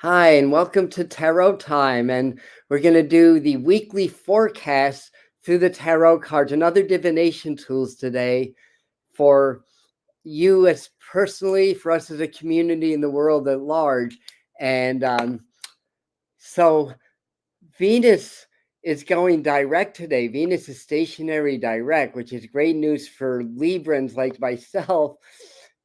Hi, and welcome to Tarot Time. And we're going to do the weekly forecast through the tarot cards and other divination tools today for you as personally, for us as a community in the world at large. And so Venus is going direct today. Venus is stationary direct, which is great news for Librans like myself,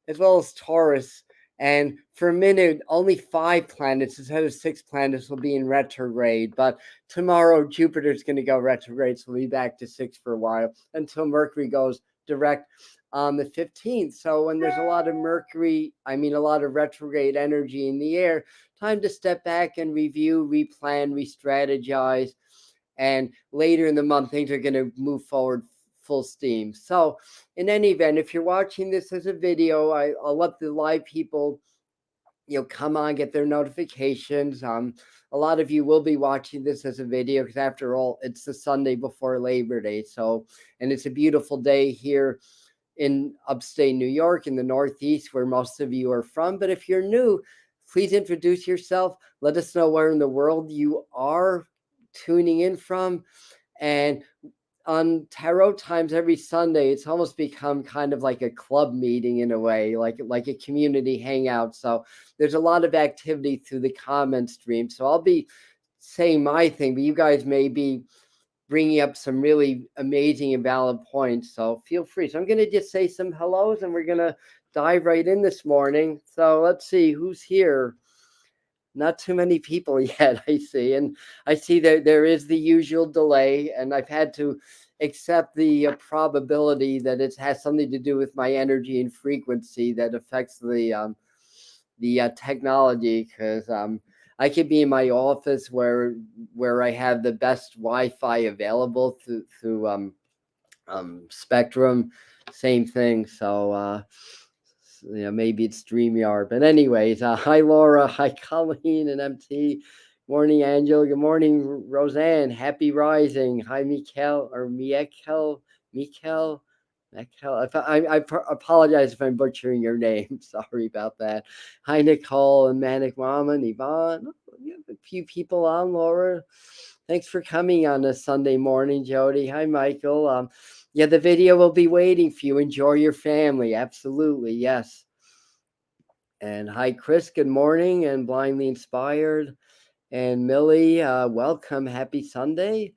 as well as Taurus. And for a minute, only 5 planets instead of 6 planets will be in retrograde. But tomorrow, Jupiter's going to go retrograde, so we'll be back to 6 for a while until Mercury goes direct on the 15th. So when there's a lot of a lot of retrograde energy in the air, time to step back and review, replan, re-strategize. And later in the month, things are going to move forward full steam. So in any event, if you're watching this as a video, I'll let the live people come on, get their notifications. A lot of you will be watching this as a video because after all, it's the Sunday before Labor Day. So, and it's a beautiful day here in upstate New York, in the Northeast, where most of you are from. But if you're new, please introduce yourself. Let us know where in the world you are tuning in from. And on Tarot Times every Sunday, it's almost become kind of like a club meeting in a way, like a community hangout. So there's a lot of activity through the comment stream. So I'll be saying my thing, but you guys may be bringing up some really amazing and valid points. So feel free. So I'm going to just say some hellos and we're going to dive right in this morning. So let's see who's here. Not too many people yet, I see. And I see that there is the usual delay, and I've had to accept the probability that it has something to do with my energy and frequency that affects the technology, because I could be in my office where I have the best Wi-Fi available through Spectrum, same thing. So maybe it's StreamYard. But anyways, hi Laura, hi Colleen and MT. Morning, Angela. Good morning, Roseanne. Happy rising. Hi, Mikel or Miekel. Mikel. I apologize if I'm butchering your name. Sorry about that. Hi, Nicole and Manic Mama and Yvonne. You have a few people on, Laura. Thanks for coming on a Sunday morning, Jody. Hi, Michael. Yeah, the video will be waiting for you. Enjoy your family. Absolutely. Yes. And hi, Chris. Good morning. And Blindly Inspired. And Millie, welcome. Happy Sunday.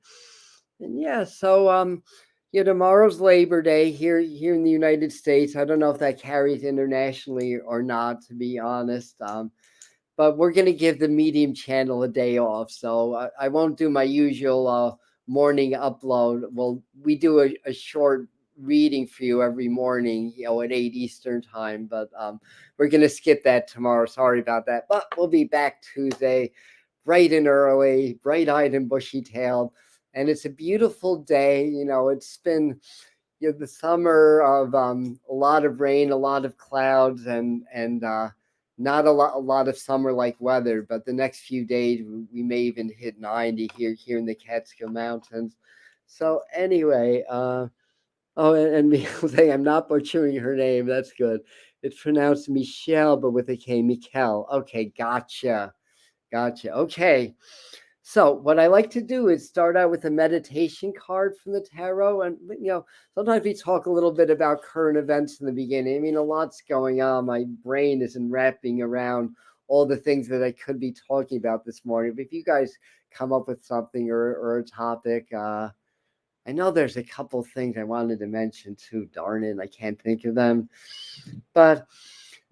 And yeah, so tomorrow's Labor Day here in the United States. I don't know if that carries internationally or not, to be honest. But we're going to give the Medium channel a day off. So I won't do my usual morning upload. Well, we do a short reading for you every morning, at 8 Eastern time. But we're going to skip that tomorrow. Sorry about that. But we'll be back Tuesday, bright and early, bright-eyed and bushy-tailed. And it's a beautiful day. It's been the summer of a lot of rain, a lot of clouds, and not a lot of summer-like weather. But the next few days, we may even hit 90 here in the Catskill Mountains. So anyway, and saying I'm not butchering her name. That's good. It's pronounced Michelle, but with a K. Mikel. Okay, gotcha. Okay. So what I like to do is start out with a meditation card from the tarot. And, sometimes we talk a little bit about current events in the beginning. I mean, a lot's going on. My brain isn't wrapping around all the things that I could be talking about this morning. But if you guys come up with something or a topic, I know there's a couple things I wanted to mention too. Darn it, I can't think of them. But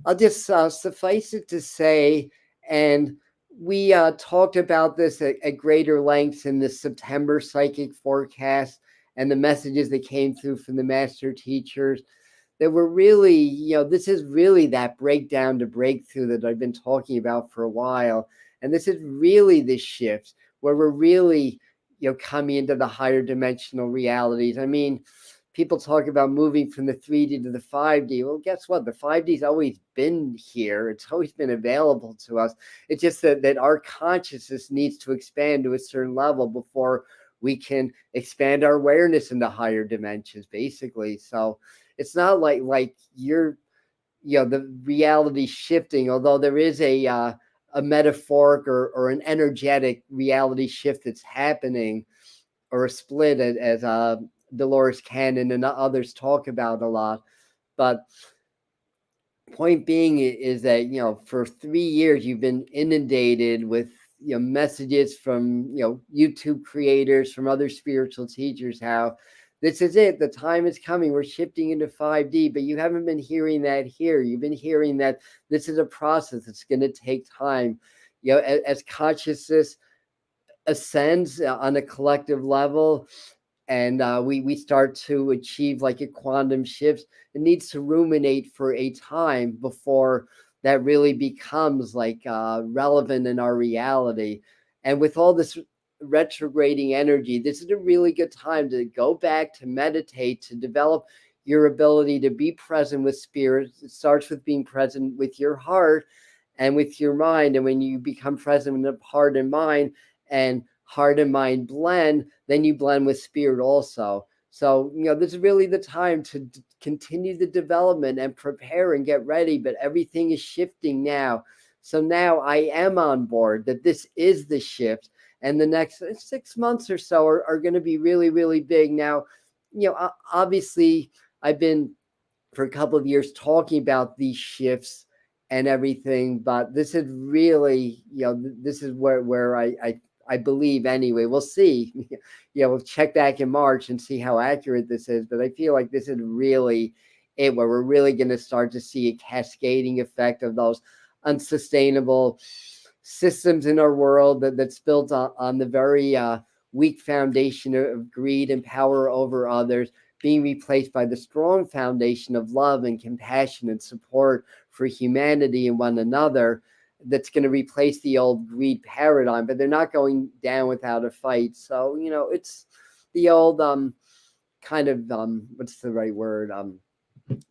I'll just suffice it to say, and we talked about this at greater lengths in the September psychic forecast and the messages that came through from the master teachers that were really, this is really that breakdown to breakthrough that I've been talking about for a while. And this is really the shift where we're really, coming into the higher dimensional realities. I mean, people talk about moving from the 3D to the 5D. Well, guess what? The 5D's always been here. It's always been available to us. It's just that our consciousness needs to expand to a certain level before we can expand our awareness into higher dimensions, basically. So it's not like you're, the reality shifting, although there is a a metaphoric or an energetic reality shift that's happening, or a split, as Dolores Cannon and others talk about a lot. But point being is that, for 3 years you've been inundated with, messages from, YouTube creators, from other spiritual teachers, how this is it, the time is coming, we're shifting into 5D. But you haven't been hearing that here. You've been hearing that this is a process. It's going to take time. As consciousness ascends on a collective level, and we start to achieve like a quantum shift, it needs to ruminate for a time before that really becomes like relevant in our reality. And with all this retrograding energy, this is a really good time to go back, to meditate, to develop your ability to be present with spirit. It starts with being present with your heart and with your mind. And when you become present with heart and mind, and heart and mind blend, then you blend with spirit also. So, this is really the time to continue the development and prepare and get ready. But everything is shifting now. So now I am on board that this is the shift. And the next 6 months or so are going to be really, really big. Now, obviously, I've been for a couple of years talking about these shifts and everything, but this is really, this is where I believe, anyway. We'll see. We'll check back in March and see how accurate this is. But I feel like this is really it, where we're really going to start to see a cascading effect of those unsustainable systems in our world that's built on the very weak foundation of greed and power over others, being replaced by the strong foundation of love and compassion and support for humanity and one another, that's going to replace the old greed paradigm. But they're not going down without a fight. So, it's the old kind of what's the right word,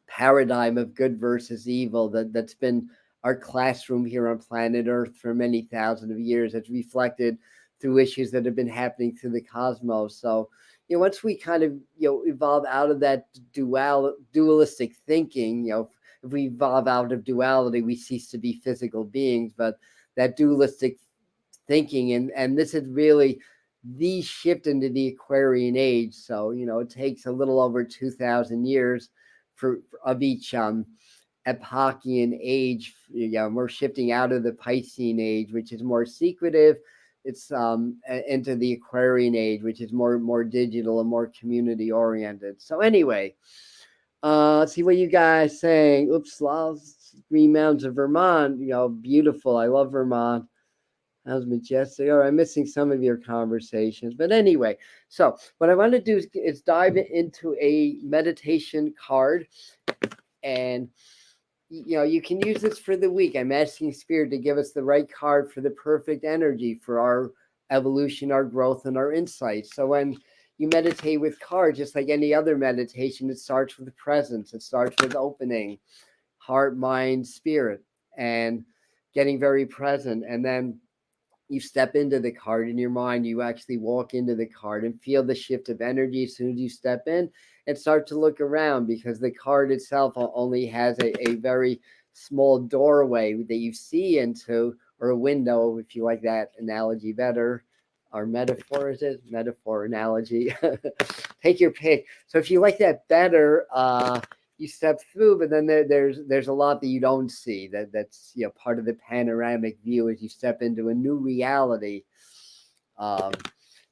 paradigm of good versus evil that's been our classroom here on planet Earth for many thousands of years. It's reflected through issues that have been happening through the cosmos. So, once we kind of, evolve out of that dualistic thinking, if we evolve out of duality, we cease to be physical beings. But that dualistic thinking, and this is really the shift into the Aquarian age. So, it takes a little over 2,000 years of each Epochian age. We're shifting out of the Piscean age, which is more secretive. It's into the Aquarian age, which is more digital and more community oriented. So anyway, let's see what you guys saying. Oops, Green Mountains of Vermont. Beautiful. I love Vermont. That was majestic. All right, I'm missing some of your conversations. But anyway, so what I want to do is dive into a meditation card. And you can use this for the week. I'm asking Spirit to give us the right card for the perfect energy for our evolution, our growth, and our insights. So when you meditate with cards, just like any other meditation, it starts with presence. It starts with opening heart, mind, spirit, and getting very present. And then you step into the card in your mind. You actually walk into the card and feel the shift of energy as soon as you step in, and start to look around, because the card itself only has a very small doorway that you see into, or a window, if you like that analogy better, or metaphor. Is it metaphor, analogy? Take your pick. So if you like that better, you step through, but then there's a lot that you don't see. That's part of the panoramic view as you step into a new reality.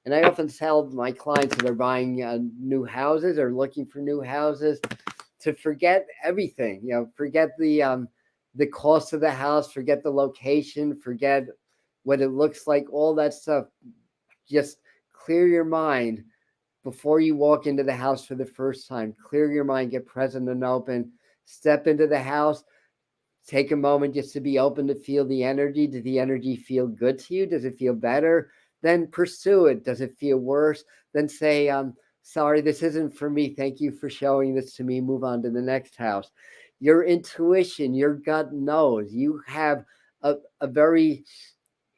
And I often tell my clients that are buying new houses or looking for new houses to forget everything. Forget the cost of the house, forget the location, forget what it looks like, all that stuff. Just clear your mind before you walk into the house for the first time. Clear your mind, get present and open. Step into the house. Take a moment just to be open to feel the energy. Does the energy feel good to you? Does it feel better? Then pursue it. Does it feel worse? Then say, sorry, this isn't for me. Thank you for showing this to me. Move on to the next house. Your intuition, your gut knows. You have a very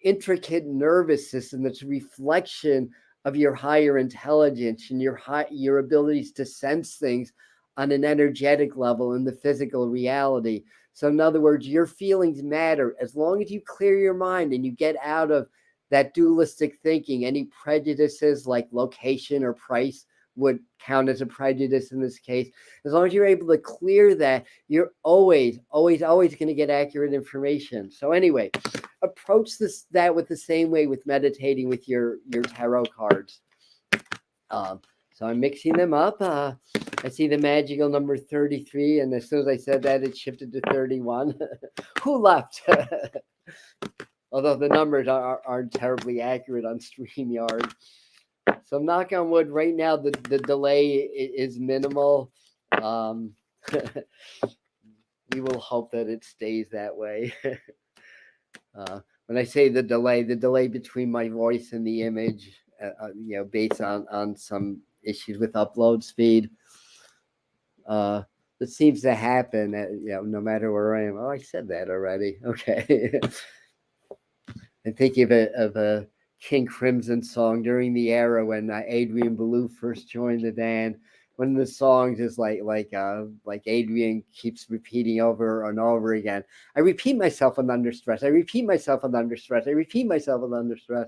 intricate nervous system that's a reflection of your higher intelligence and your abilities to sense things on an energetic level in the physical reality. So in other words, your feelings matter. As long as you clear your mind and you get out of that dualistic thinking, any prejudices like location or price would count as a prejudice in this case. As long as you're able to clear that, you're always going to get accurate information. So anyway, approach that with the same way with meditating with your tarot cards. So I'm mixing them up. I see the magical number 33, and as soon as I said that, it shifted to 31. Who left? Although the numbers aren't terribly accurate on StreamYard. So knock on wood, right now the delay is minimal. We will hope that it stays that way. When I say the delay between my voice and the image, based on some issues with upload speed. It seems to happen, no matter where I am. Oh, I said that already. Okay. I'm thinking of a King Crimson song during the era when Adrian Belew first joined the band. One of the songs is like Adrian keeps repeating over and over again. I repeat myself when under stress. I repeat myself when under stress. I repeat myself when under stress.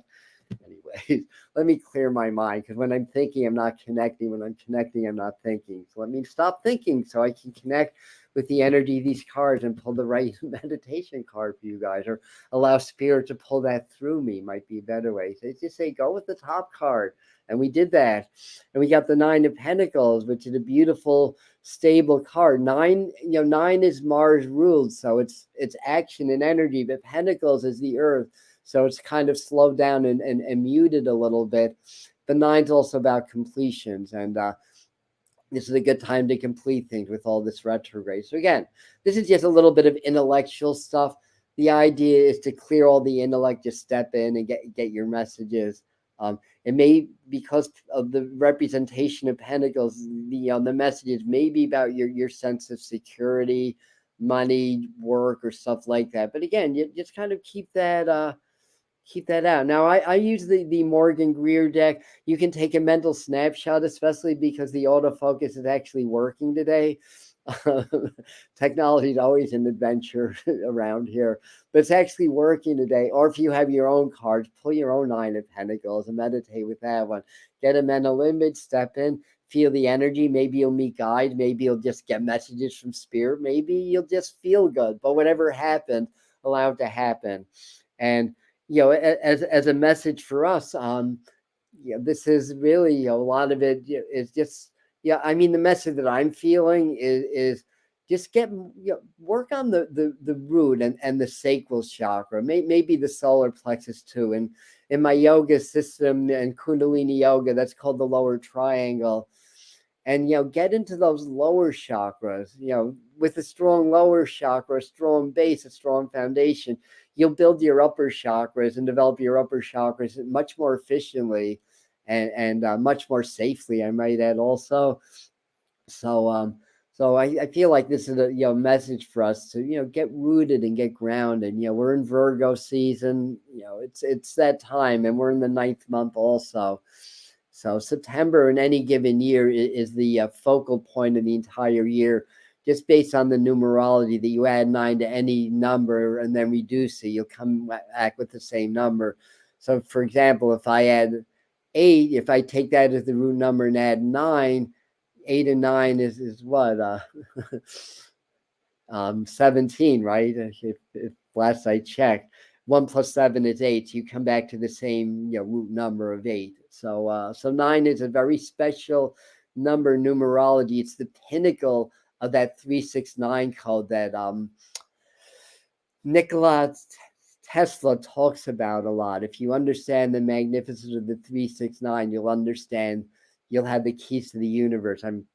Anyways, let me clear my mind, because when I'm thinking, I'm not connecting. When I'm connecting, I'm not thinking. So let me stop thinking so I can connect with the energy of these cards and pull the right meditation card for you guys, or allow spirit to pull that through me might be a better way. So just say, go with the top card. And we did that. And we got the 9 of Pentacles, which is a beautiful, stable card. 9 is Mars ruled, so it's action and energy, but Pentacles is the earth. So it's kind of slowed down and muted a little bit. The 9's also about completions, and this is a good time to complete things with all this retrograde. So again, this is just a little bit of intellectual stuff. The idea is to clear all the intellect, just step in and get your messages. It may, because of the representation of Pentacles, the messages may be about your sense of security, money, work, or stuff like that. But again, you just kind of keep that out. Now, I use the Morgan Greer deck. You can take a mental snapshot, especially because the autofocus is actually working today. Technology is always an adventure around here, but it's actually working today. Or if you have your own cards, pull your own 9 of Pentacles and meditate with that one. Get a mental image, step in, feel the energy. Maybe you'll meet guides. Maybe you'll just get messages from spirit. Maybe you'll just feel good. But whatever happened, allow it to happen. And as a message for us, this is really a lot of it is just, I mean, the message that I'm feeling is just work on the root and the sacral chakra, maybe the solar plexus too. And in my yoga system and Kundalini yoga, that's called the lower triangle. And, get into those lower chakras, with a strong lower chakra, a strong base, a strong foundation, you'll build your upper chakras and develop your upper chakras much more efficiently and much more safely, I might add also. So I feel like this is a message for us to get rooted and get grounded. We're in Virgo season. It's that time, and we're in the 9th month also. So September in any given year is the focal point of the entire year, just based on the numerology that you add 9 to any number and then reduce it, you'll come back with the same number. So for example, if I add 8, if I take that as the root number and add 9, 8 and 9 is what? 17, right? If last I checked. 1 plus 7 is 8. You come back to the same root number of 8. So 9 is a very special number in numerology. It's the pinnacle of that 369 code that Nikola Tesla talks about a lot. If you understand the magnificence of the 369, you'll understand. You'll have the keys to the universe. I'm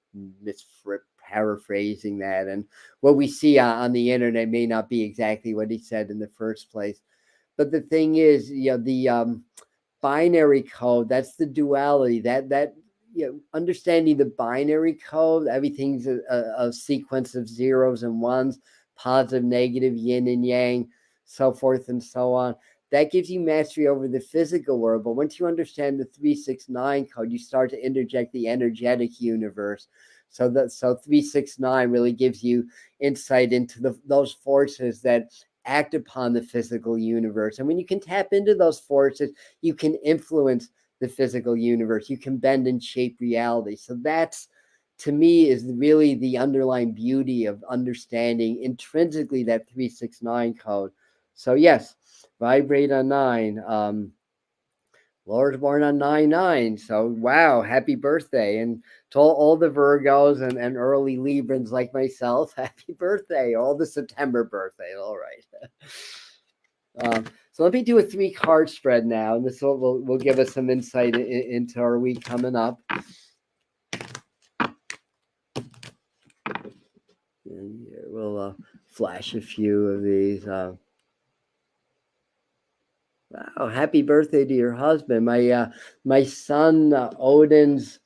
paraphrasing that, and what we see on the internet may not be exactly what he said in the first place. But the thing is, the binary code, that's the duality, that understanding the binary code, everything's a sequence of zeros and ones, positive, negative, yin and yang, so forth and so on. That gives you mastery over the physical world. But once you understand the 369 code, you start to interject the energetic universe. So 369 really gives you insight into those forces that act upon the physical universe. And when you can tap into those forces, you can influence the physical universe. You can bend and shape reality. So that's, to me, is really the underlying beauty of understanding intrinsically that 369 code. So yes, vibrate on 9. Laura's born on 9/9. So wow, happy birthday. And to all the Virgos and early Librans like myself, happy birthday. All the September birthdays. All right. So let me do a 3-card spread now, and this will give us some insight into our week coming up. And here we'll flash a few of these. Wow, happy birthday to your husband. My son Odin's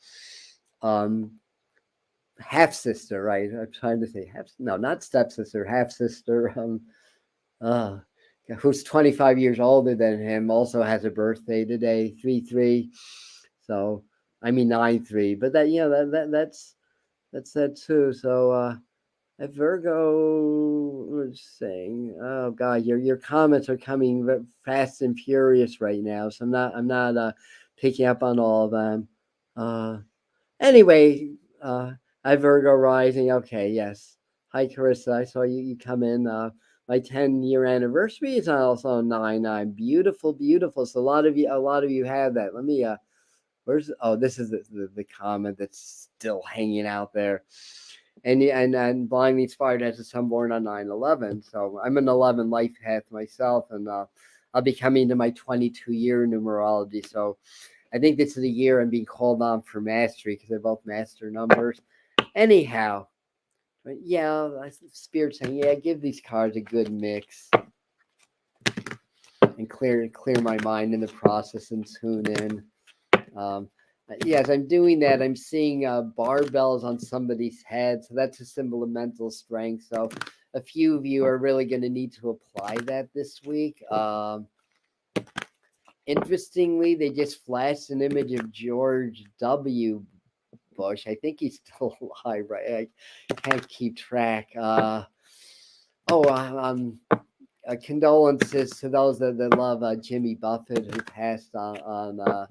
half sister, right? I'm trying to say not stepsister, half sister. Who's 25 years older than him, also has a birthday today, 3/3. So I mean 9/3, but that's that too. So Virgo was saying, oh God, your comments are coming fast and furious right now. So I'm not picking up on all of them. Anyway, hi Virgo rising. Okay, yes. Hi Carissa, I saw you come in. My 10-year anniversary is also 9/9. Beautiful, beautiful. So a lot of you have that. Let me this is the comment that's still hanging out there. And blindly inspired as a son born on 9/11. So I'm an 11 life path myself, and I'll be coming to my 22-year numerology. So I think this is a year I'm being called on for mastery because they're both master numbers. Anyhow, but yeah, Spirit saying, yeah, give these cards a good mix and clear my mind in the process and tune in. Yes, I'm doing that. I'm seeing barbells on somebody's head. So that's a symbol of mental strength. So a few of you are really going to need to apply that this week. Interestingly, they just flashed an image of George W. Bush. I think he's still alive, right? I can't keep track. Condolences to those that love Jimmy Buffett, who passed on the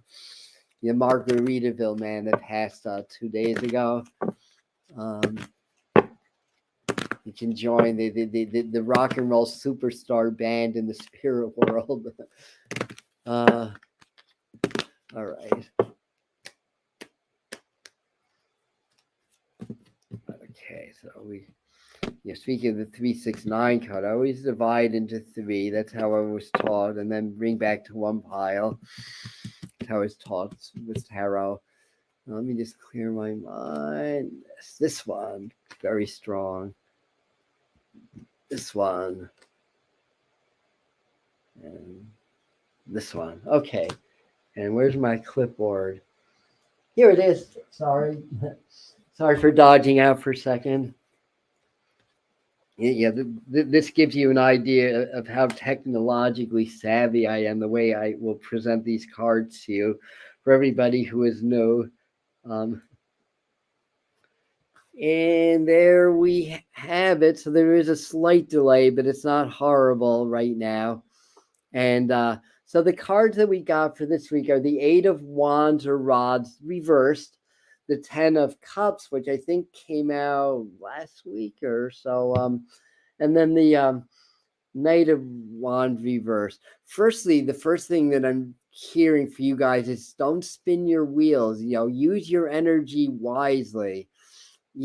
Margaritaville man that passed 2 days ago. You can join the rock and roll superstar band in the spirit world. All right. Okay, so speaking of the 369 code, I always divide into 3. That's how I was taught, and then bring back to one pile. That's how I was taught with tarot. Now, let me just clear my mind. This one, very strong. This one. And this one. Okay. And where's my clipboard? Here it is. Sorry. Sorry for dodging out for a second. Yeah, this gives you an idea of how technologically savvy I am, the way I will present these cards to you. For everybody who is new. And there we have it. So there is a slight delay, but it's not horrible right now. And so the cards that we got for this week are the 8 of Wands or Rods reversed, the 10 of Cups, which I think came out last week or so, and then the Knight of Wands reversed. Firstly, the first thing that I'm hearing for you guys is don't spin your wheels. Use your energy wisely.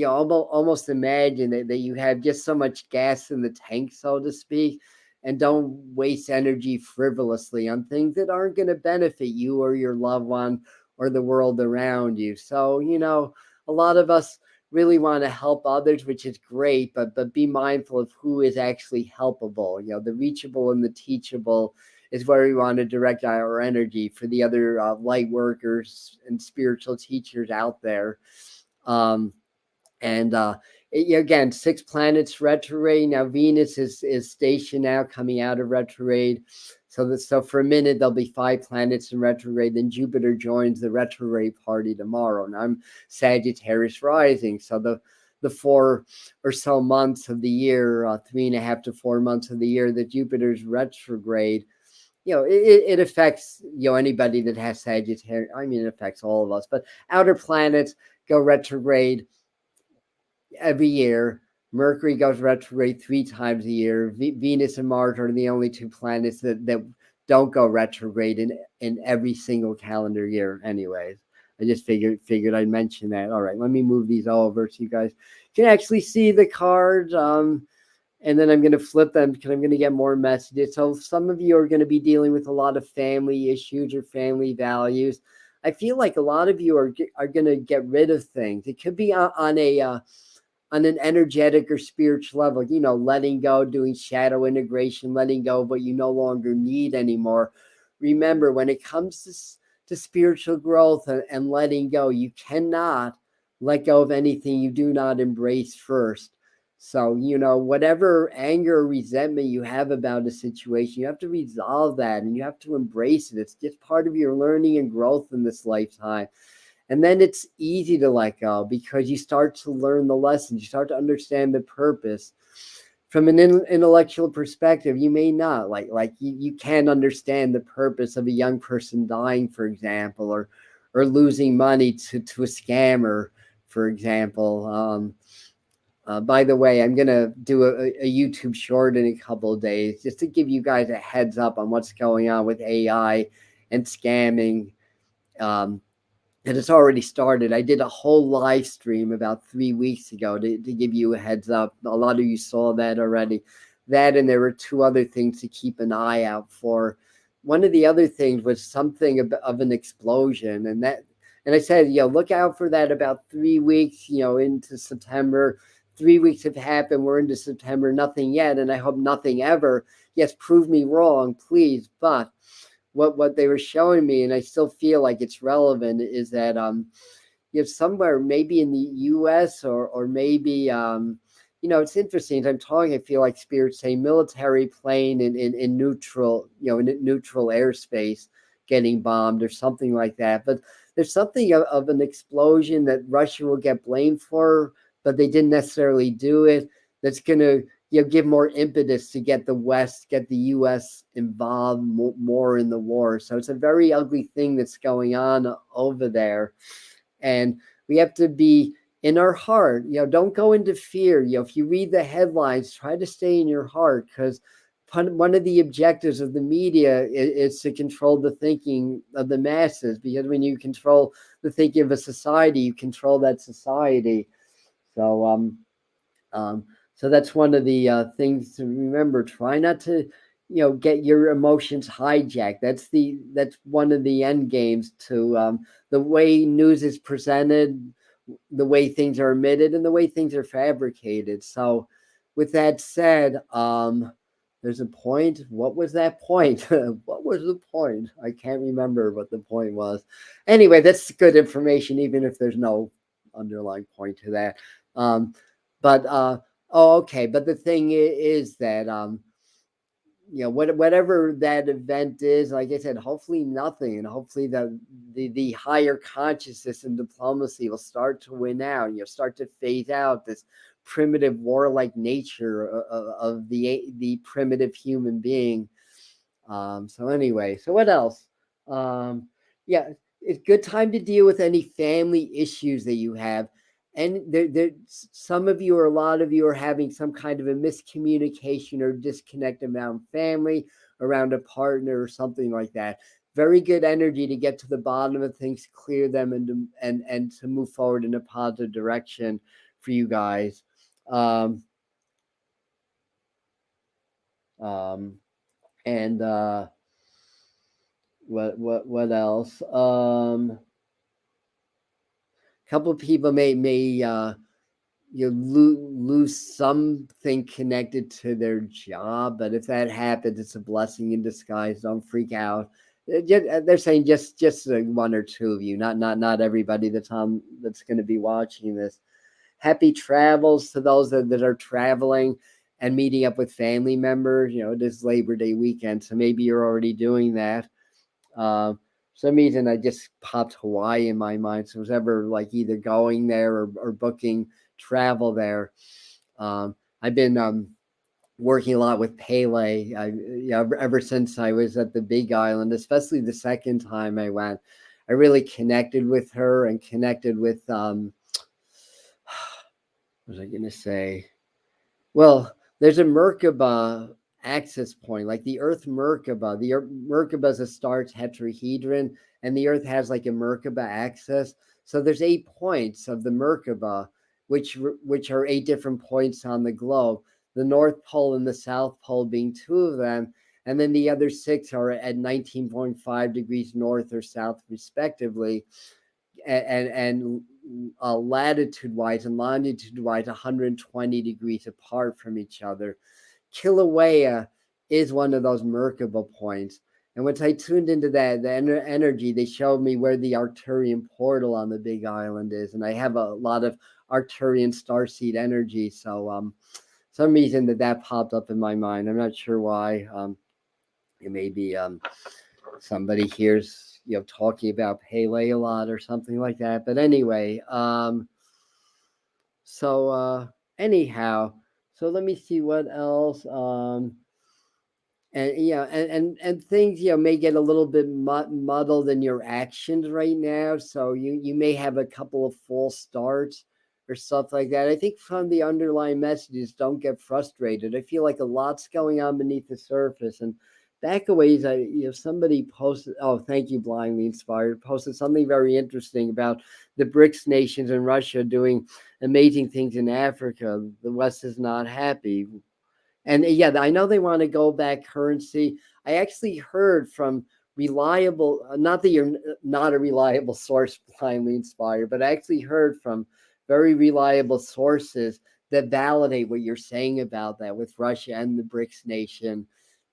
Almost imagine that you have just so much gas in the tank, so to speak, and don't waste energy frivolously on things that aren't going to benefit you or your loved one or the world around you. So, a lot of us really want to help others, which is great, but be mindful of who is actually helpable. The reachable and the teachable is where we want to direct our energy for the other light workers and spiritual teachers out there. Again, 6 planets retrograde. Now Venus is stationed now, coming out of retrograde. So for a minute there'll be 5 planets in retrograde. Then Jupiter joins the retrograde party tomorrow, and I'm Sagittarius rising. So the 4 or so months of the year, 3.5 to 4 months of the year that Jupiter's retrograde, it affects anybody that has Sagittarius. I mean, it affects all of us. But outer planets go retrograde every year. Mercury goes retrograde 3 times a year. Venus and Mars are the only 2 planets that don't go retrograde in every single calendar year. Anyways, I just figured I'd mention that. All right, let me move these over so you guys can actually see the cards. And then I'm going to flip them because I'm going to get more messages. So some of you are going to be dealing with a lot of family issues or family values. I feel like a lot of you are going to get rid of things. It could be on an energetic or spiritual level, letting go, doing shadow integration, letting go of what you no longer need anymore. Remember, when it comes to spiritual growth and letting go, you cannot let go of anything you do not embrace first. So, whatever anger or resentment you have about a situation, you have to resolve that and you have to embrace it. It's just part of your learning and growth in this lifetime. And then it's easy to let go because you start to learn the lessons. You start to understand the purpose. From an intellectual perspective, you may not like you can't understand the purpose of a young person dying, for example, or losing money to a scammer, for example. By the way, I'm going to do a YouTube short in a couple of days just to give you guys a heads up on what's going on with AI and scamming. And it's already started. I did a whole live stream about 3 weeks ago to give you a heads up. A lot of you saw that already. That, and there were 2 other things to keep an eye out for. One of the other things was something of an explosion. And I said, look out for that about 3 weeks, into September. 3 weeks have happened. We're into September, nothing yet. And I hope nothing ever. Yes, prove me wrong, please. But what they were showing me, and I still feel like it's relevant, is that somewhere maybe in the U.S. or maybe it's interesting. As I'm talking, I feel like Spirit's saying military plane in neutral, in neutral airspace getting bombed or something like that. But there's something of an explosion that Russia will get blamed for, but they didn't necessarily do it. That's going to give more impetus to get the West, get the U.S. involved more in the war. So it's a very ugly thing that's going on over there. And we have to be in our heart, don't go into fear. If you read the headlines, try to stay in your heart, because one of the objectives of the media is to control the thinking of the masses, because when you control the thinking of a society, you control that society. So, so that's one of the things to remember. Try not to, get your emotions hijacked. That's one of the end games to the way news is presented, the way things are emitted, and the way things are fabricated. So, with that said, there's a point. What was that point? What was the point? I can't remember what the point was. Anyway, that's good information, even if there's no underlying point to that. Okay. But the thing is that, whatever that event is, like I said, hopefully nothing, and hopefully the higher consciousness and diplomacy will start to win out. Start to phase out this primitive warlike nature of the primitive human being. So anyway, so what else? Yeah, it's a good time to deal with any family issues that you have. And there, some of you or a lot of you are having some kind of a miscommunication or disconnect around family, around a partner, or something like that. Very good energy to get to the bottom of things, clear them, and to move forward in a positive direction for you guys. And what else? Couple of people may lose something connected to their job, but if that happens, it's a blessing in disguise. Don't freak out. They're saying just 1 or 2 of you, not everybody that's going to be watching this. Happy travels to those that are traveling, and meeting up with family members. This Labor Day weekend, so maybe you're already doing that. For some reason, I just popped Hawaii in my mind. So I was ever like either going there or booking travel there. I've been working a lot with Pele. Ever since I was at the Big Island, especially the second time I went, I really connected with her and connected with what was I going to say? Well, there's a Merkaba access point, like the Earth Merkaba. The Merkaba is a star tetrahedron, and the Earth has like a Merkaba axis. So there's 8 points of the Merkaba, which are 8 different points on the globe. The North Pole and the South Pole being 2 of them, and then the other 6 are at 19.5 degrees north or south, respectively, and latitude wise and longitude wise 120 degrees apart from each other. Kilauea is one of those Merkaba points. And once I tuned into that, the energy, they showed me where the Arcturian portal on the Big Island is. And I have a lot of Arcturian starseed energy. So some reason that popped up in my mind. I'm not sure why. It may be somebody here's talking about Pele a lot or something like that. But anyway, anyhow, so let me see what else. And things may get a little bit muddled in your actions right now. So you may have a couple of false starts or stuff like that. I think from the underlying messages, don't get frustrated. I feel like a lot's going on beneath the surface. And back a ways, somebody posted, oh, thank you, Blindly Inspired, posted something very interesting about the BRICS nations and Russia doing amazing things in Africa. The West is not happy. And yeah, I know they want to go back currency. I actually heard from reliable, not that you're not a reliable source, Blindly Inspired, but I actually heard from very reliable sources that validate what you're saying about that with Russia and the BRICS nation.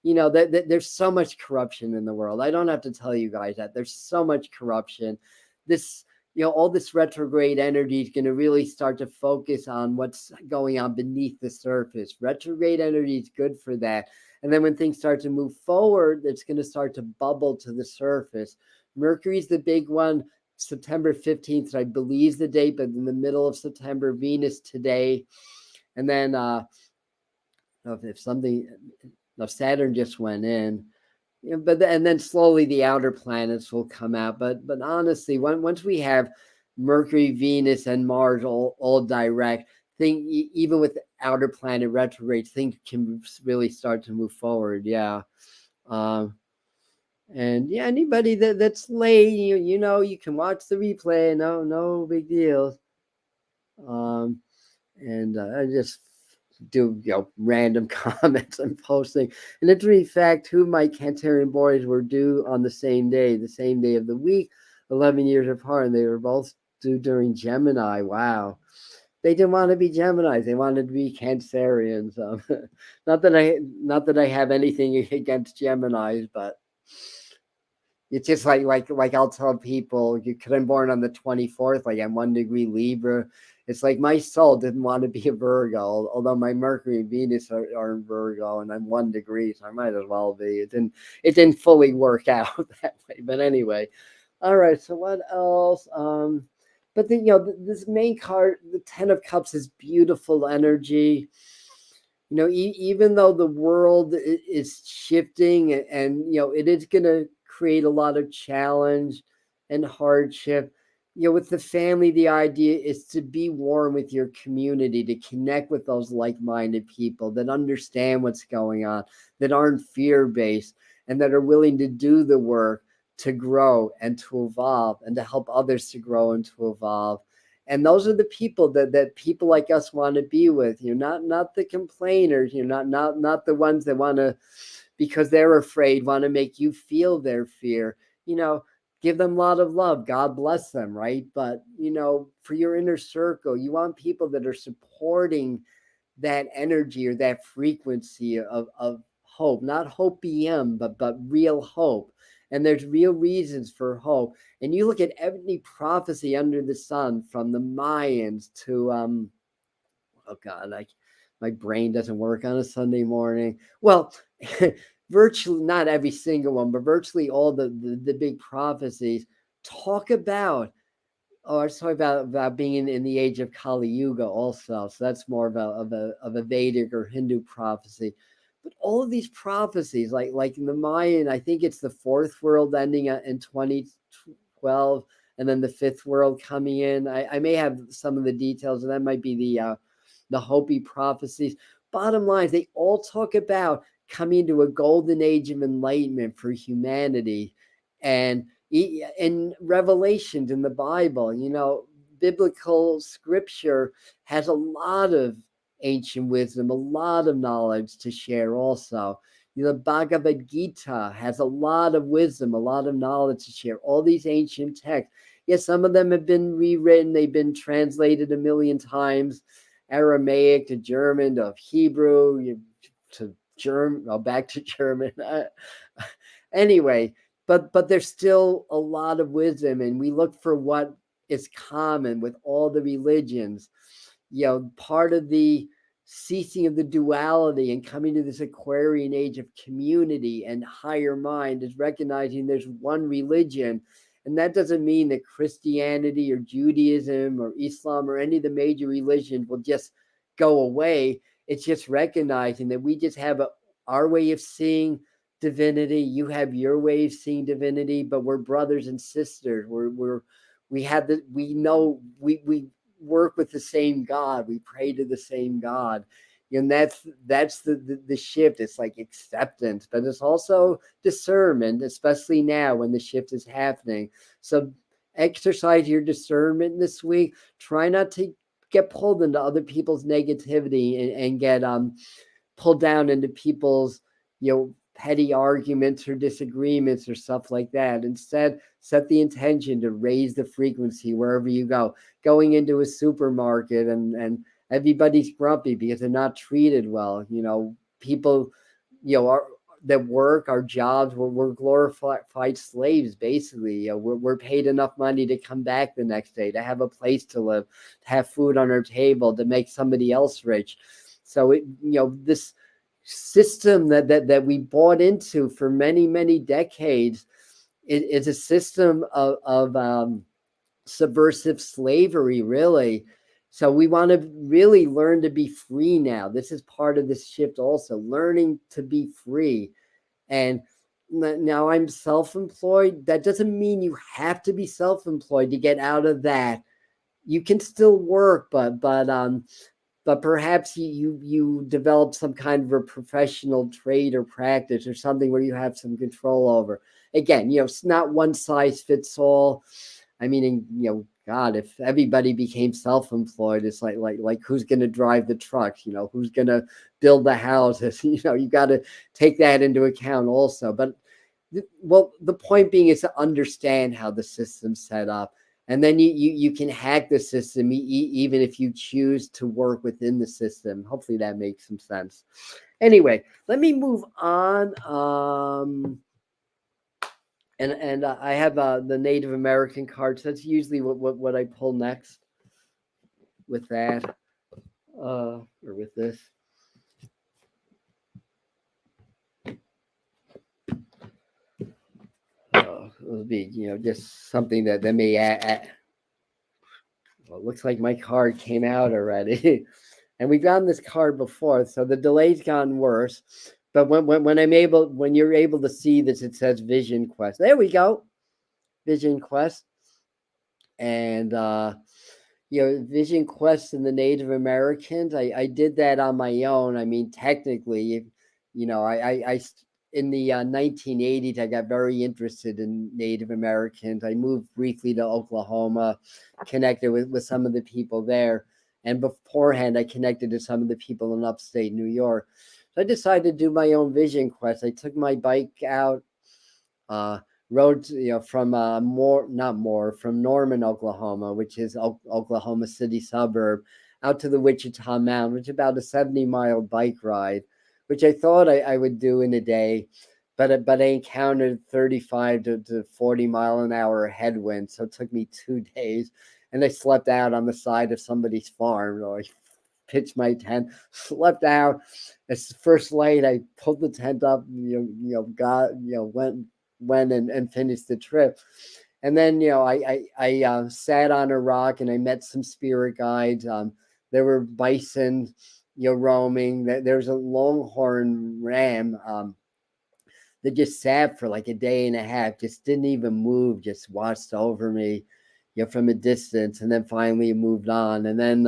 There's so much corruption in the world. I don't have to tell you guys that there's so much corruption. This, all this retrograde energy is going to really start to focus on what's going on beneath the surface. Retrograde energy is good for that. And then when things start to move forward, it's going to start to bubble to the surface. Mercury's the big one. September 15th, I believe is the date, but in the middle of September, Venus today. And then if Saturn just went in. And then slowly the outer planets will come out. But honestly, once we have Mercury, Venus, and Mars all direct, even with outer planet retrograde, things can really start to move forward. Yeah. And yeah, anybody that's late, you can watch the replay. No big deal. And I just do random comments I'm posting. And in fact, 2 of my Cancerian boys were due on the same day of the week, 11 years apart, and they were both due during Gemini. Wow. They didn't want to be Geminis. They wanted to be Cancerians. Not that I have anything against Geminis, but it's just like I'll tell people, because I'm born on the 24th, like I'm 1 degree Libra. It's like my soul didn't want to be a Virgo, although my Mercury and Venus are in Virgo, and I'm 1 degree, so I might as well be. It didn't fully work out that way, but anyway. All right. So what else? But then this main card, the 10 of Cups, is beautiful energy. Even though the world is shifting, and it is going to create a lot of challenge and hardship. With the family, the idea is to be warm with your community, to connect with those like-minded people that understand what's going on, that aren't fear-based, and that are willing to do the work to grow and to evolve and to help others to grow and to evolve. And those are the people that people like us want to be with. Not the complainers. Not the ones that want to, because they're afraid, want to make you feel their fear. Give them a lot of love. God bless them, right? But for your inner circle, you want people that are supporting that energy or that frequency of hope. Not hope BM, but real hope. And there's real reasons for hope. And you look at every prophecy under the sun, from the Mayans to my brain doesn't work on a Sunday morning. Well, virtually not every single one, but virtually all the big prophecies talk about, or talk about being in the age of Kali Yuga also. So that's more of a Vedic or Hindu prophecy. But all of these prophecies, like in the Mayan, I think it's the fourth world ending in 2012, and then the fifth world coming in. I may have some of the details, and that might be the Hopi prophecies. Bottom line, they all talk about coming to a golden age of enlightenment for humanity, and in Revelations in the Bible, biblical scripture has a lot of ancient wisdom, a lot of knowledge to share also. The Bhagavad Gita has a lot of wisdom, a lot of knowledge to share. All these ancient texts. Yes, some of them have been rewritten. They've been translated a million times, Aramaic to German to Hebrew to German, back to German. Anyway, but there's still a lot of wisdom, and we look for what is common with all the religions. Part of the ceasing of the duality and coming to this Aquarian age of community and higher mind is recognizing there's one religion. And that doesn't mean that Christianity or Judaism or Islam or any of the major religions will just go away. It's just recognizing that we just have our way of seeing divinity. You have your way of seeing divinity, but we're brothers and sisters. We know we work with the same God. We pray to the same God. And that's the shift. It's like acceptance, but it's also discernment, especially now when the shift is happening. So exercise your discernment this week. Try not to get pulled into other people's negativity and get pulled down into people's petty arguments or disagreements or stuff like that. Instead, set the intention to raise the frequency wherever you go. Going into a supermarket and everybody's grumpy because they're not treated well. People, that work our jobs, we're glorified slaves, basically. We're paid enough money to come back the next day, to have a place to live, to have food on our table, to make somebody else rich. So this system that we bought into for many decades is a system of subversive slavery, really. So we want to really learn to be free now. This is part of this shift also, learning to be free. And now I'm self-employed. That doesn't mean you have to be self-employed to get out of that. You can still work, but perhaps you develop some kind of a professional trade or practice or something where you have some control over. Again, it's not one size fits all. I mean, God, if everybody became self-employed, it's like who's going to drive the trucks? Who's going to build the houses? You got to take that into account also. But the point being is to understand how the system's set up. And then you can hack the system even if you choose to work within the system. Hopefully that makes some sense. Anyway, let me move on. And I have the Native American cards. That's usually what I pull next with that or with this. It'll be just something that may add. Well, it looks like my card came out already. And we've gotten this card before, so the delay's gotten worse. But when you're able to see this, it says Vision Quest. There we go, Vision Quest, and Vision Quest and the Native Americans. I did that on my own. I mean, technically, I in the 1980s, I got very interested in Native Americans. I moved briefly to Oklahoma, connected with some of the people there. And beforehand, I connected to some of the people in upstate New York. So I decided to do my own Vision Quest. I took my bike out, rode from from Norman, Oklahoma, which is Oklahoma City suburb, out to the Wichita Mountain, which is about a 70-mile bike ride, which I thought I would do in a day. But I encountered 35 to 40 mile an hour headwind, so it took me 2 days. And I slept out on the side of somebody's farm. pitched my tent, slept out. It's the first light. I pulled the tent up, went and finished the trip. And then, I sat on a rock and I met some spirit guides. There were bison, roaming. There's a longhorn ram that just sat for like a day and a half, just didn't even move, just watched over me, from a distance, and then finally moved on. And then,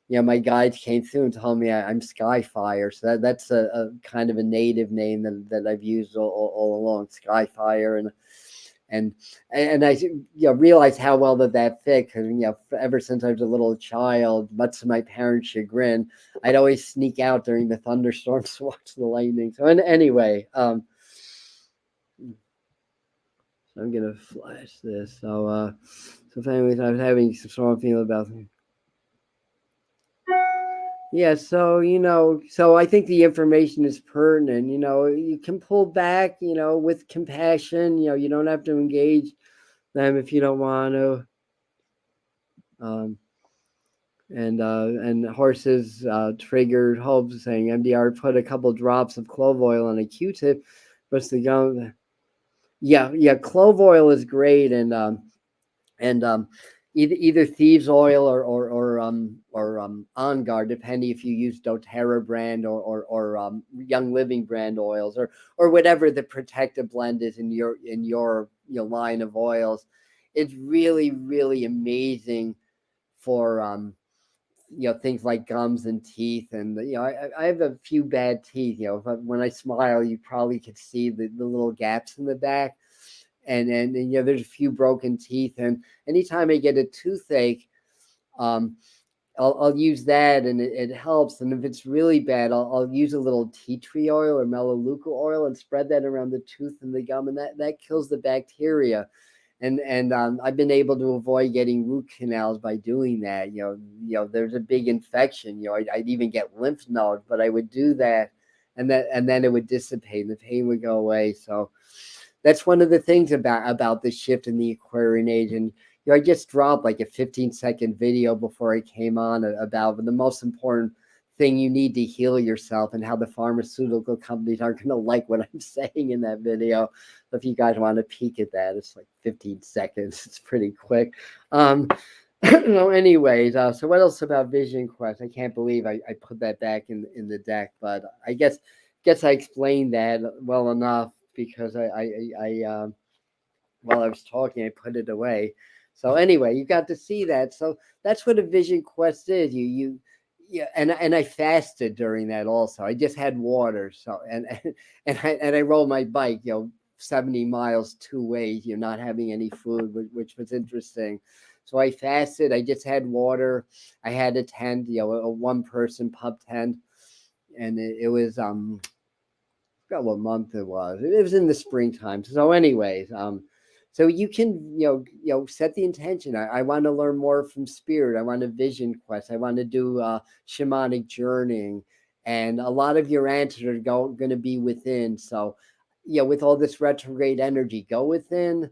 my guides came through and told me I'm Skyfire. So that's a kind of a native name that I've used all along, Skyfire. And I realized how well that fit, because ever since I was a little child, much to my parents' chagrin, I'd always sneak out during the thunderstorms to watch the lightning. So anyway, so I'm gonna flash this. So if anyways, I was having some strong feeling about it. Yeah, so I think the information is pertinent. You can pull back, with compassion. You don't have to engage them if you don't want to. And horses triggered Hope, saying MDR put a couple drops of clove oil on a Q-tip, but the gum. Yeah, clove oil is great, and either thieves oil or On Guard, depending if you use doTERRA brand or Young Living brand oils, or whatever the protective blend is in your line of oils. It's really, really amazing for things like gums and teeth. And I have a few bad teeth. When I smile, you probably could see the little gaps in the back. And there's a few broken teeth, and anytime I get a toothache, I'll use that, and it helps. And if it's really bad, I'll use a little tea tree oil or melaleuca oil and spread that around the tooth and the gum, and that kills the bacteria. And I've been able to avoid getting root canals by doing that. There's a big infection. I'd even get lymph nodes, but I would do that, and then it would dissipate, and the pain would go away. So that's one of the things about the shift in the Aquarian age. And I just dropped like a 15-second video before I came on about the most important thing you need to heal yourself, and how the pharmaceutical companies aren't going to like what I'm saying in that video. So if you guys want to peek at that, it's like 15 seconds. It's pretty quick. Anyways, so what else about Vision Quest? I can't believe I put that back in the deck, but I guess I explained that well enough, because I while I was talking, I put it away. So anyway, you got to see that. So that's what a Vision Quest is. Yeah, and I fasted during that also. I just had water. So and I rode my bike, 70 miles 2 ways, not having any food, which was interesting. So I fasted. I just had water. I had a tent, a one-person pub tent, and it was forgot what month it was. It was in the springtime. So anyways, so you can set the intention. I want to learn more from spirit. I want a Vision Quest. I want to do shamanic journeying, and a lot of your answers are going to be within. So with all this retrograde energy, go within,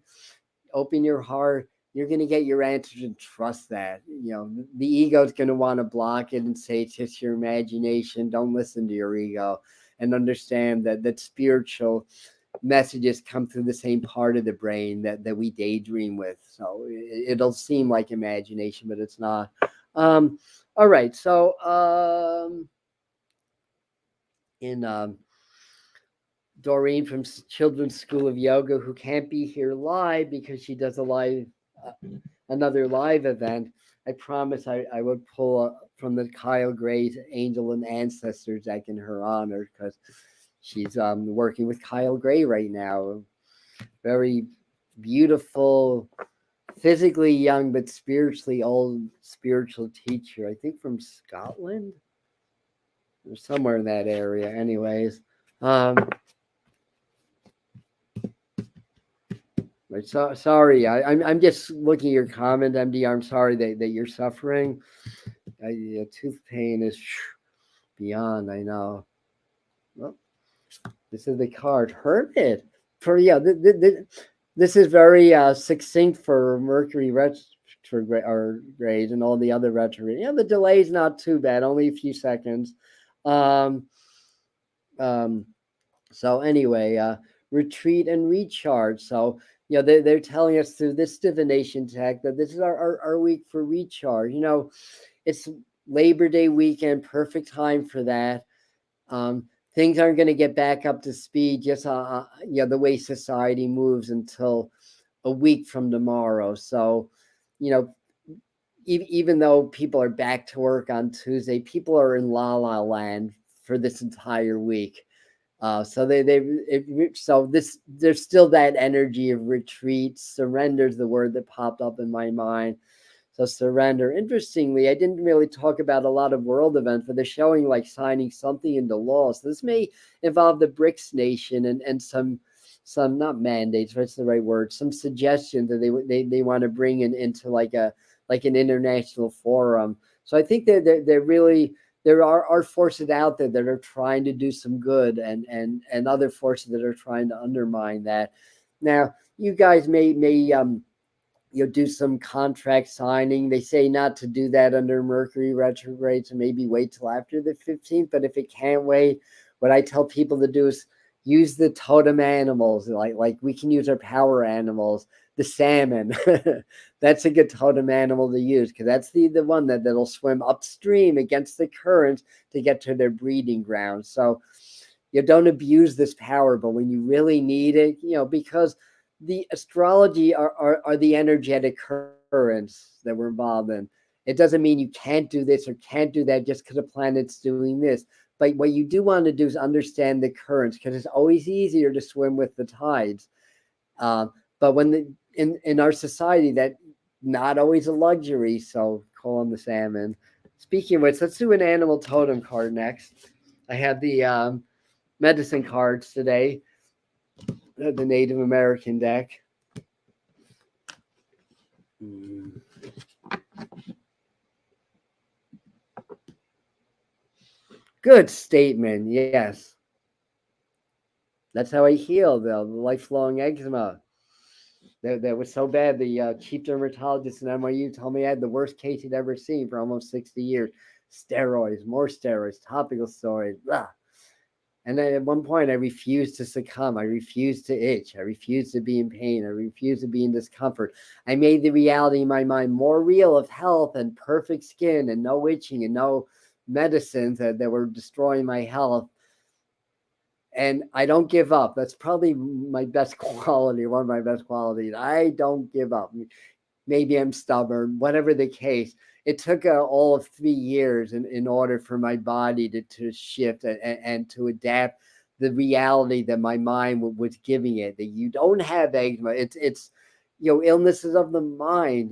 open your heart. You're going to get your answers, and trust that. The ego is going to want to block it and say it's just your imagination. Don't listen to your ego, and understand that spiritual messages come through the same part of the brain that we daydream with. So it'll seem like imagination, but it's not. All right. So in Doreen from Children's School of Yoga, who can't be here live because she does another live event. I promise I would pull from the Kyle Gray's Angel and Ancestors deck in her honor, because she's working with Kyle Gray right now. Very beautiful, physically young but spiritually old spiritual teacher. I think from Scotland or somewhere in that area. Anyways, sorry, I'm just looking at your comment, MDR. I'm sorry that you're suffering. Tooth pain is beyond. I know. Well, this is the card Hermit. For this is very succinct for Mercury retrograde and all the other retrograde. The delay's not too bad, only a few seconds. Um, um, so anyway, retreat and recharge. So they're telling us through this divination tech that this is our week for recharge. It's Labor Day weekend, perfect time for that. Things aren't going to get back up to speed just the way society moves until a week from tomorrow. So, even though people are back to work on Tuesday, people are in la la land for this entire week. So there's still that energy of retreat. Surrender is the word that popped up in my mind. So surrender. Interestingly, I didn't really talk about a lot of world events, but they're showing like signing something into law. So this may involve the BRICS nation and some not mandates, what's the right word? Some suggestions that they want to bring into like an international forum. So I think that they're really, there are forces out there that are trying to do some good and other forces that are trying to undermine that. Now, you guys may do some contract signing. They say not to do that under Mercury retrograde, so maybe wait till after the 15th. But if it can't wait, what I tell people to do is use the totem animals. Like we can use our power animals, the salmon. That's a good totem animal to use because that's the one that'll swim upstream against the currents to get to their breeding ground. So you don't abuse this power, but when you really need it, because the astrology are the energetic currents that we're involved in. It doesn't mean you can't do this or can't do that just because a planet's doing this. But what you do want to do is understand the currents because it's always easier to swim with the tides. But when in our society, that not always a luxury. So call them the salmon. Speaking of which, let's do an animal totem card next. I have the medicine cards today, the Native American deck. Good statement. Yes. That's how I healed the lifelong eczema. That was so bad. The chief dermatologist in NYU told me I had the worst case he'd ever seen for almost 60 years. Steroids, more steroids, topical steroids. Blah. And then at one point, I refused to succumb. I refused to itch. I refused to be in pain. I refused to be in discomfort. I made the reality in my mind more real of health and perfect skin and no itching and no medicines that were destroying my health. And I don't give up. That's probably my best quality, one of my best qualities. I don't give up. Maybe I'm stubborn, whatever the case. It took all of 3 years in order for my body to shift and to adapt the reality that my mind was giving it, that you don't have eczema. It's illnesses of the mind.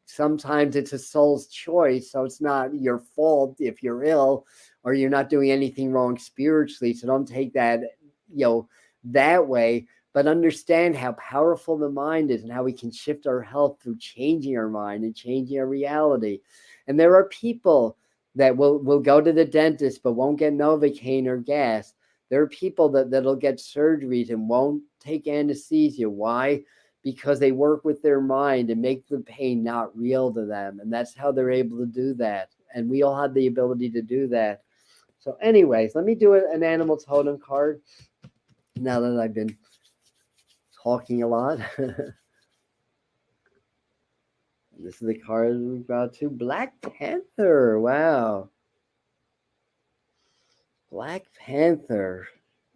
Sometimes it's a soul's choice. So it's not your fault if you're ill or you're not doing anything wrong spiritually. So don't take that, that way. But understand how powerful the mind is and how we can shift our health through changing our mind and changing our reality. And there are people that will go to the dentist but won't get Novocaine or gas. There are people that'll get surgeries and won't take anesthesia. Why? Because they work with their mind and make the pain not real to them. And that's how they're able to do that. And we all have the ability to do that. So anyways, let me do an animal totem card now that I've been talking a lot. This is the card we brought to Black Panther. Wow. Black Panther.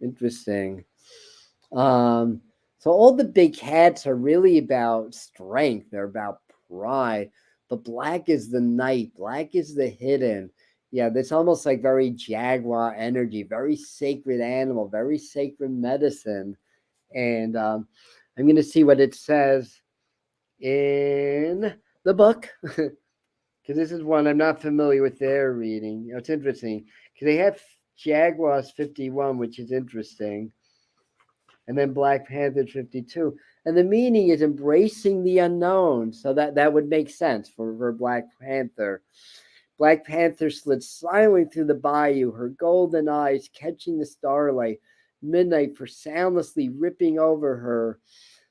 Interesting. So all the big cats are really about strength. They're about pride. But black is the night. Black is the hidden. Yeah, that's almost like very jaguar energy, very sacred animal, very sacred medicine. And I'm going to see what it says in the book, because this is one I'm not familiar with their reading. It's interesting because they have Jaguars 51, which is interesting, and then Black Panther 52. And the meaning is embracing the unknown. So that would make sense for Black Panther. Black Panther slid silently through the bayou, her golden eyes catching the starlight, midnight for soundlessly ripping over her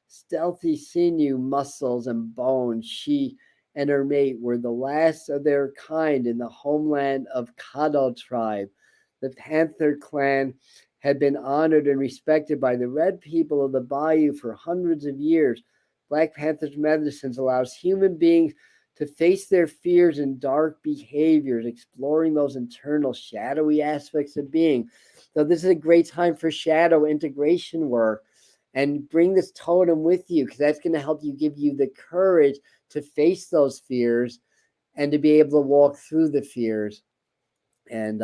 stealthy sinew, muscles, and bones. She and her mate were the last of their kind in the homeland of Caddo tribe. The Panther clan had been honored and respected by the red people of the bayou for hundreds of years. Black Panther's medicines allows human beings to face their fears and dark behaviors, exploring those internal shadowy aspects of being. So this is a great time for shadow integration work. And bring this totem with you, because that's going to help you, give you the courage to face those fears and to be able to walk through the fears. And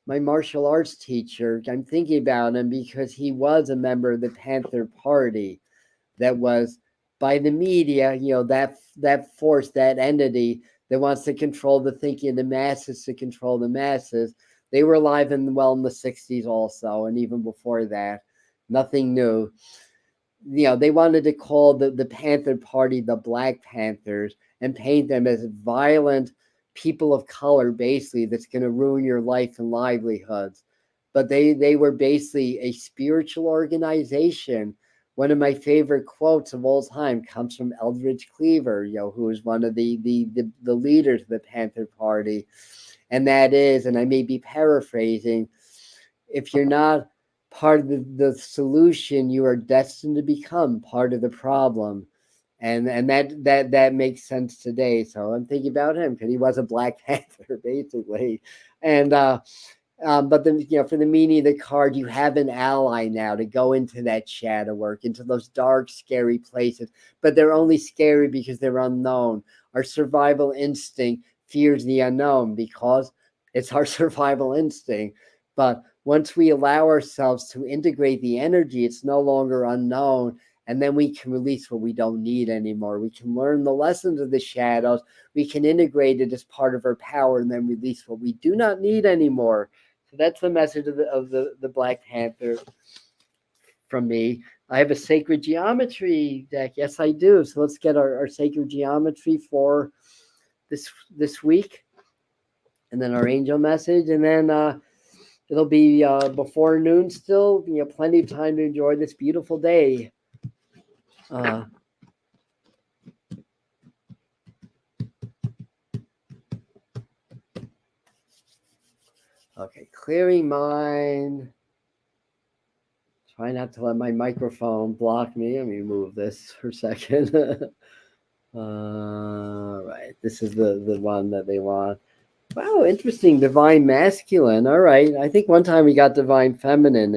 my martial arts teacher, I'm thinking about him because he was a member of the Panther Party that was, by the media, that force, that entity that wants to control the thinking of the masses, to control the masses. They were alive and well in the 60s also, and even before that. Nothing new. They wanted to call the Panther Party the Black Panthers and paint them as violent people of color, basically, that's going to ruin your life and livelihoods. But they were basically a spiritual organization. One of my favorite quotes of all time comes from Eldridge Cleaver, who is one of the leaders of the Panther Party. And that is, and I may be paraphrasing, if you're not part of the solution, you are destined to become part of the problem. And that makes sense today. So I'm thinking about him because he was a Black Panther, basically. And but for the meaning of the card, you have an ally now to go into that shadow work, into those dark, scary places. But they're only scary because they're unknown. Our survival instinct fears the unknown because it's our survival instinct. But once we allow ourselves to integrate the energy, it's no longer unknown. And then we can release what we don't need anymore. We can learn the lessons of the shadows. We can integrate it as part of our power and then release what we do not need anymore. So that's the message of the Black Panther from me. I have a sacred geometry deck. Yes, I do. So let's get our sacred geometry for this week. And then our angel message. And then it'll be before noon still. Plenty of time to enjoy this beautiful day. Okay, clearing mind. Try not to let my microphone block me. Let me move this for a second. Right, this is the one that they want. Wow, interesting. Divine masculine. All right. I think one time we got divine feminine,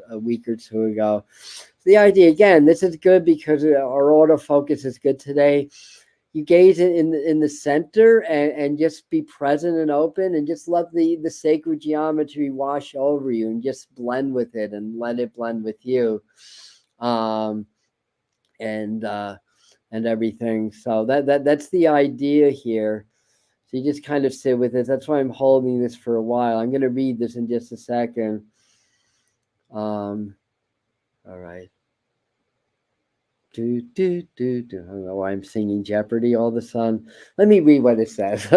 a week or two ago. The idea, again, this is good because our autofocus is good today. You gaze in the center and just be present and open and just let the sacred geometry wash over you and just blend with it and let it blend with you. And everything. So that's the idea here. So you just kind of sit with it. That's why I'm holding this for a while. I'm going to read this in just a second. All right. I don't know why I'm singing Jeopardy all of a sudden. Let me read what it says.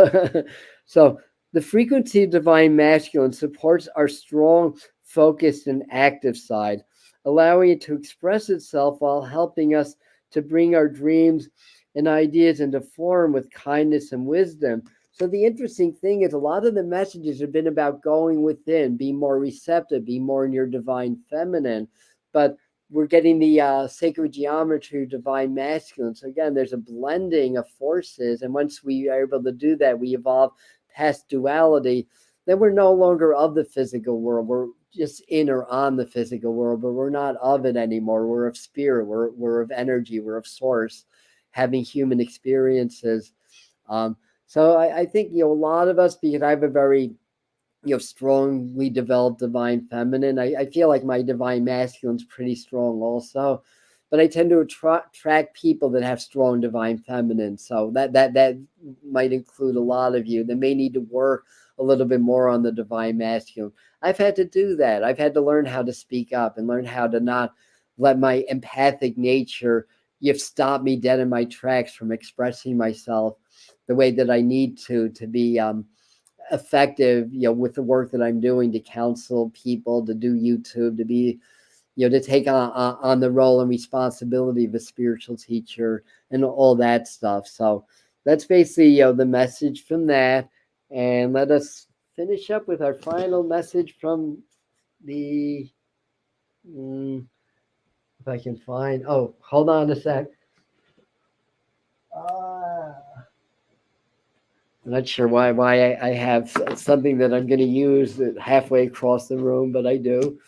So the frequency of divine masculine supports our strong, focused, and active side, allowing it to express itself while helping us to bring our dreams and ideas into form with kindness and wisdom. So the interesting thing is a lot of the messages have been about going within, be more receptive, be more in your divine feminine. But we're getting the sacred geometry of divine masculine. So again, there's a blending of forces. And once we are able to do that, we evolve past duality. Then we're no longer of the physical world. We're just in or on the physical world, but we're not of it anymore. We're of spirit. We're of energy. We're of source, having human experiences. So I think, a lot of us, because I have a very strongly developed divine feminine. I feel like my divine masculine's pretty strong also, but I tend to attract people that have strong divine feminine. So that might include a lot of you that may need to work a little bit more on the divine masculine. I've had to do that. I've had to learn how to speak up and learn how to not let my empathic nature stop me dead in my tracks from expressing myself the way that I need to be effective, with the work that I'm doing to counsel people, to do YouTube, to be, to take on the role and responsibility of a spiritual teacher and all that stuff. So that's basically the message from that. And let us finish up with our final message from the. If I can find. Oh, hold on a sec. I'm not sure why I have something that I'm going to use halfway across the room, but I do.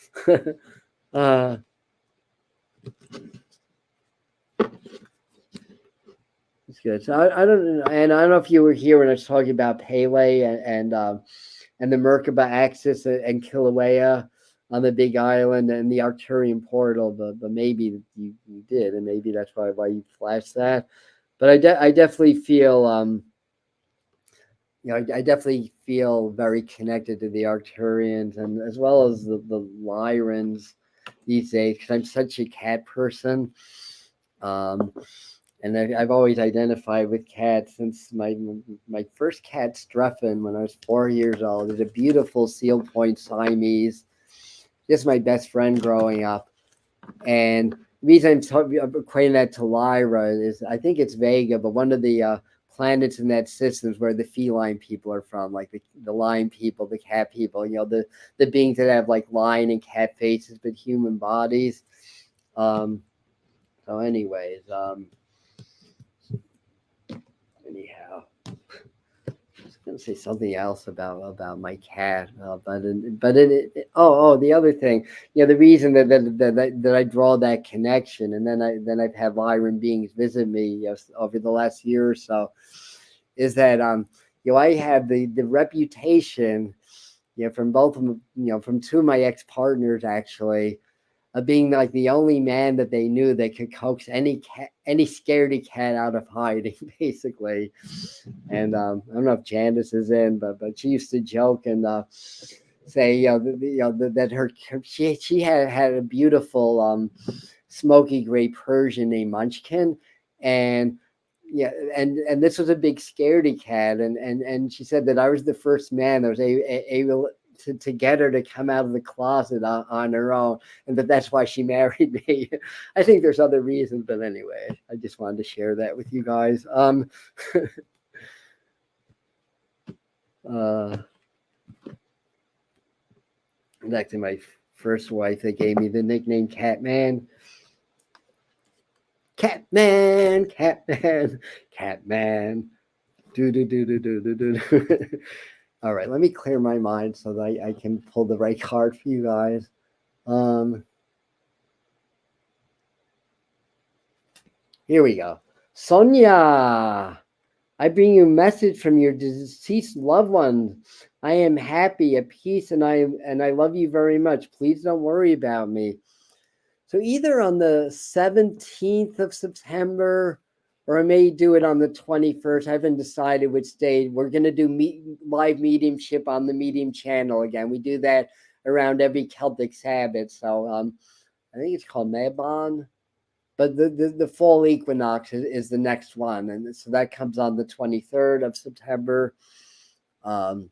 uh, it's good. So I don't know if you were here when I was talking about Pele and the Merkaba axis and Kilauea on the Big Island and the Arcturian portal, but maybe you did, and maybe that's why you flashed that. But I definitely feel I definitely feel very connected to the Arcturians and as well as the Lyrans these days because I'm such a cat person. Um, and I've always identified with cats since my first cat, Streffen, when I was 4 years old. It's a beautiful seal point Siamese, just my best friend growing up. And the reason I'm equating that to Lyra is I think it's Vega, but one of the planets in that system is where the feline people are from, like the lion people, the cat people, the beings that have like lion and cat faces but human bodies. So anyways, anyhow, I was going to say something else about my cat, the other thing, the reason that I draw that connection, and then I've had Lyran beings visit me over the last year or so, is that I have the reputation, from both of them, from two of my ex partners actually, of being like the only man that they knew that could coax any scaredy cat out of hiding, basically. And I don't know if Janice is in, but she used to joke and say, that she had a beautiful smoky gray Persian named Munchkin, and and this was a big scaredy cat, and she said that I was the first man that was able to get her to come out of the closet on her own, and that's why she married me. I think there's other reasons, but anyway, I just wanted to share that with you guys. Back to my first wife that gave me the nickname Catman. Catman, Catman, Catman. Do do do do do do do. All right, let me clear my mind so that I can pull the right card for you guys. Here we go. Sonia, I bring you a message from your deceased loved one. I am happy, at peace, and I love you very much. Please don't worry about me. So either on the 17th of September, or I may do it on the 21st. I haven't decided which day. We're going to do live mediumship on the Medium channel again. We do that around every Celtic Sabbath. So I think it's called Mabon. But the fall equinox is the next one. And so that comes on the 23rd of September. And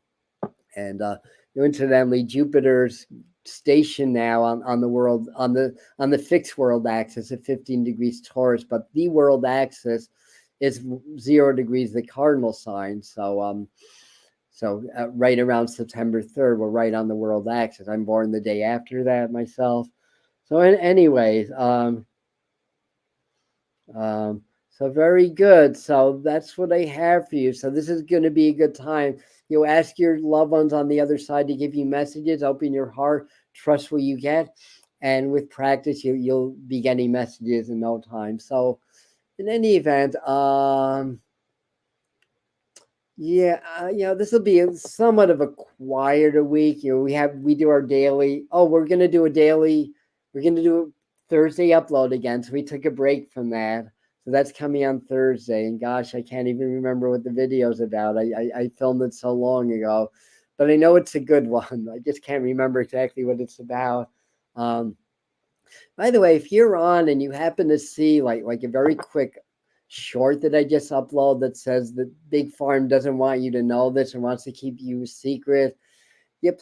incidentally, Jupiter's stationed now on the world on the fixed world axis at 15 degrees Taurus, but the world axis is 0 degrees the cardinal sign. So right around September 3rd, we're right on the world axis. I'm born the day after that myself. So anyways, so very good. So that's what I have for you. So this is going to be a good time. Ask your loved ones on the other side to give you messages. Open your heart. Trust what you get. And with practice, you'll be getting messages in no time. So in any event, this will be somewhat of a quieter week. We do our daily. Oh, we're going to do a Thursday upload again. So we took a break from that. So that's coming on Thursday. And gosh, I can't even remember what the video's about. I filmed it so long ago, but I know it's a good one. I just can't remember exactly what it's about. By the way, if you're on and you happen to see like a very quick short that I just uploaded that says that Big Farm doesn't want you to know this and wants to keep you secret,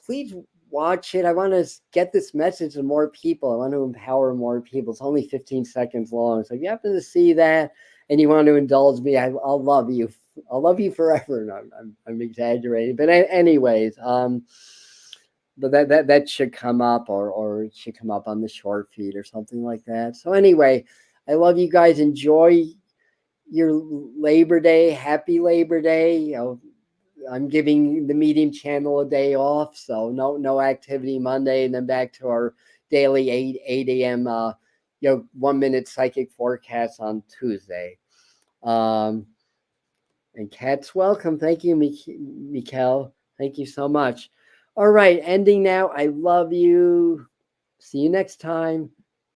please watch it. I want to get this message to more people. I want to empower more people. It's only 15 seconds long. So if you happen to see that and you want to indulge me, I'll love you. I'll love you forever. And I'm exaggerating, but anyways, but that should come up, or it should come up on the short feed or something like that. So anyway, I love you guys. Enjoy your Labor Day. Happy Labor Day. You know, I'm giving the Medium channel a day off, so no activity Monday, and then back to our daily 8 a.m. 1 minute psychic forecast on Tuesday. And Kat's welcome. Thank you, Mikkel. Thank you so much. All right, ending now. I love you. See you next time.